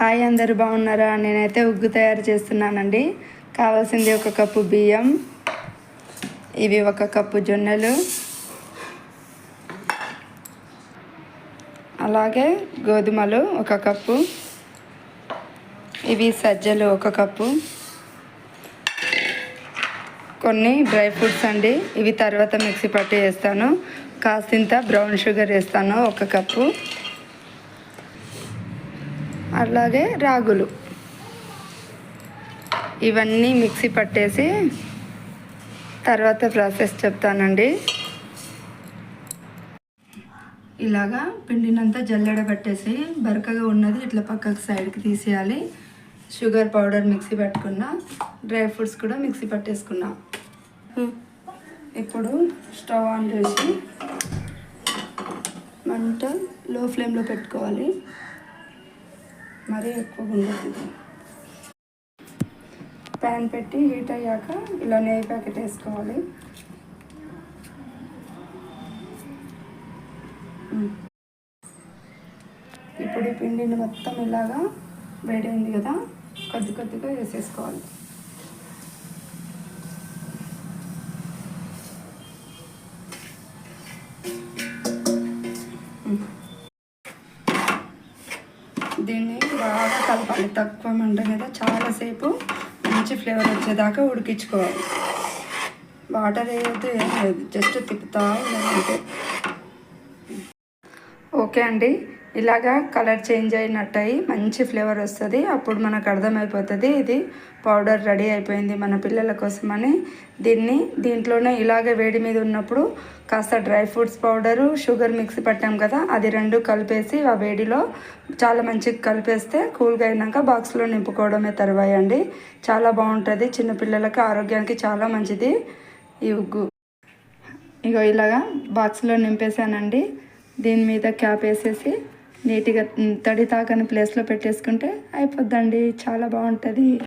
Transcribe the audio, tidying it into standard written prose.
Hi, అందరు బాగున్నారా? నేనైతే ఉగ్గు తయారు చేస్తున్నానండి. కావాల్సింది 1 కప్పు బియ్యం, ఇవి 1 కప్పు జొన్నలు, అలాగే గోధుమలు 1 కప్పు, ఇవి సజ్జలు 1 కప్పు, కొన్ని డ్రై ఫ్రూట్స్ అండి. ఇవి తర్వాత మిక్సీ పట్టి వేస్తాను. కాసింత బ్రౌన్ షుగర్ వేస్తాను 1 కప్పు, అలాగే రాగులు. ఇవన్నీ మిక్సీ పట్టేసి తర్వాత ప్రాసెస్ చెప్తానండి. ఇలాగా పిండినంతా జల్లెడ పట్టేసి బరకగా ఉన్నది ఇట్లా పక్కకు సైడ్కి తీసేయాలి. షుగర్ పౌడర్ మిక్సీ పట్టుకున్నా, డ్రై ఫ్రూట్స్ కూడా మిక్సీ పట్టేసుకున్నా. ఇప్పుడు స్టవ్ ఆన్ చేసి మంట లో ఫ్లేమ్లో పెట్టుకోవాలి, మరీ ఎక్కువగా ఉండదు. ప్యాన్ పెట్టి హీట్ అయ్యాక ఇలా నెయ్యి ప్యాకెట్ వేసుకోవాలి. ఇప్పుడు ఈ పిండిని మొత్తం ఇలాగా వేడైంది కదా, కొద్ది కొద్దిగా వేసేసుకోవాలి. దీన్ని బాగా కలపాలి, తక్కువ మంట మీద చాలాసేపు మంచి ఫ్లేవర్ వచ్చేదాకా ఉడికించుకోవాలి. వాటర్ వేయద్దు, ఏం లేదు, జస్ట్ తిప్పుతా ఉండాలంటే. ఓకే అండి, ఇలాగా కలర్ చేంజ్ అయినట్టు అయ్యి మంచి ఫ్లేవర్ వస్తుంది. అప్పుడు మనకు అర్థమైపోతుంది ఇది పౌడర్ రెడీ అయిపోయింది మన పిల్లల కోసమని. దీంట్లోనే ఇలాగే వేడి మీద ఉన్నప్పుడు కాస్త dry fruits powder, sugar mixie పట్టాం కదా, అది 2 కలిపేసి ఆ వేడిలో చాలా మంచిగా కలిపేస్తే కూల్గా అయినాక బాక్స్లో నింపుకోవడమే తర్వాయండి. చాలా బాగుంటుంది, చిన్నపిల్లలకి ఆరోగ్యానికి చాలా మంచిది ఈ ఉగ్గు. ఇగో ఇలాగా బాక్స్లో నింపేసానండి. దీని మీద క్యాప్ వేసేసి నీట్గా తడి తాకని ప్లేస్లో పెట్టేసుకుంటే అయిపోద్దండి. చాలా బాగుంటుంది.